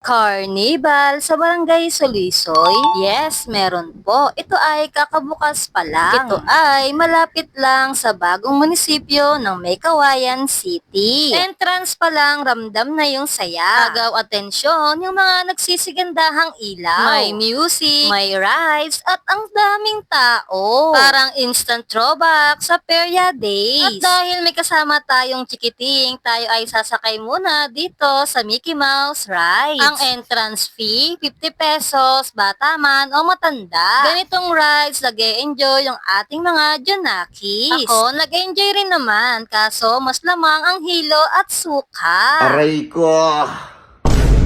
Carnival sa Barangay Solissoy? Yes, meron po. Ito ay kakabukas pa lang. Ito ay malapit lang sa bagong munisipyo ng Maykawayan City. Entrance pa lang, ramdam na yung saya. Agaw atensyon yung mga nagsisigandahang ilaw. May music, may rides, at ang daming tao. Parang instant throwback sa Perya Days. At dahil may kasama tayong chikiting, tayo ay sasakay muna dito sa Mickey Mouse Rides. Ang entrance fee, 50 pesos, bata man o matanda. Ganitong rides, nag-e-enjoy yung ating mga Junakis. Ako, nag-enjoy rin naman, kaso mas lamang ang hilo at suka. Aray ko!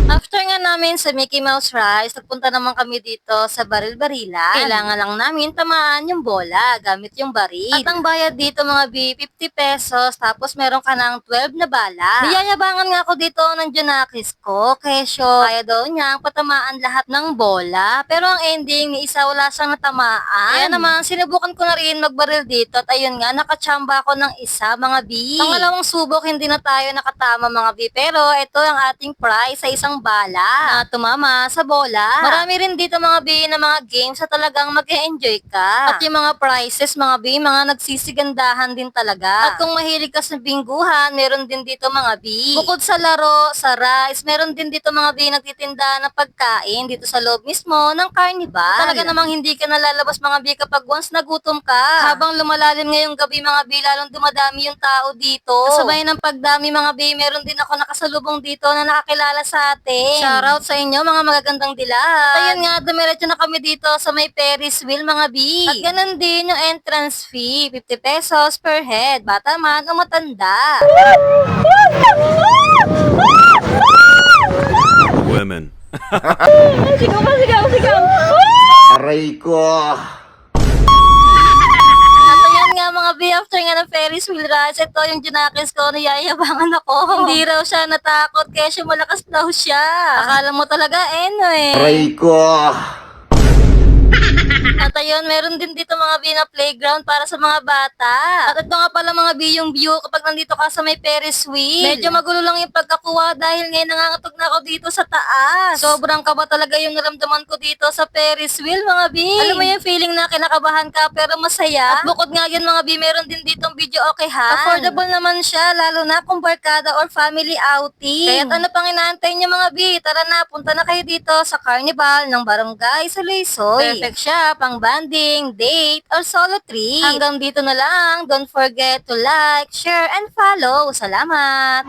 After nga namin sa Mickey Mouse Rides, nagpunta naman kami dito sa Baril-Barilan. Kailangan lang namin tamaan yung bola gamit yung baril. At ang bayad dito mga B, 50 pesos, tapos meron ka ng 12 na bala. Niyayabangan nga ako dito ng Junakis ko, kesyo kaya daw niyang patamaan lahat ng bola. Pero ang ending, ni isa wala siyang natamaan. Kaya naman, sinubukan ko na rin magbaril dito at ayun nga, nakachamba ako ng isa mga B. Pangalawang subok, hindi na tayo nakatama mga B. Pero ito ang ating prize sa isang bala na tumama sa bola. Marami rin dito mga B na mga games sa talagang mag-e-enjoy ka. At yung mga prizes mga B, mga nagsisigandahan din talaga. At kung mahilig ka sa bingguhan, meron din dito mga B. Bukod sa laro, sa rides, meron din dito mga B nagtitinda ng pagkain dito sa loob mismo ng carnival. Talaga namang hindi ka nalalabas mga B kapag once nagutom ka. Habang lumalalim ngayong gabi mga B, lalong dumadami yung tao dito. Kasabay ng pagdami mga B, meron din ako nakasalubong dito na nakakilala sa atin. Shoutout sa inyo mga magagandang dilaw. At ayun nga, dumiretso na kami dito sa may Ferris wheel mga B. At ganun din yung entrance fee, 50 pesos per head, bata man o matanda. Women. Sigaw ka, sigaw, sigaw! Aray ko! At ayan nga mga B, after nga ng Ferris wheel rides, ito yung Junakis ko, niyayabangan ako. Hindi raw siya natakot, kaya malakas daw siya. Akala mo talaga, eh. Aray ko! At ayun, meron din dito mga B na playground para sa mga bata. At ito nga pala mga B yung view kapag nandito ka sa may Ferris wheel. Medyo magulo lang yung pagkakuha dahil ngayon nangangatog na ako dito sa taas. Sobrang kaba talaga yung naramdaman ko dito sa Ferris wheel mga B. Alam mo yung feeling na kinakabahan ka pero masaya? At bukod nga yan mga B, meron din ditong video okay ha. Affordable naman siya, lalo na kung barkada or family outing. Kaya't ano pang inaantay niyo mga B? Tara na, punta na kayo dito sa Carnival ng Barangay Solissoy. Perfect siya pang banding, date, or solo trip. Hanggang dito na lang. Don't forget to like, share, and follow. Salamat!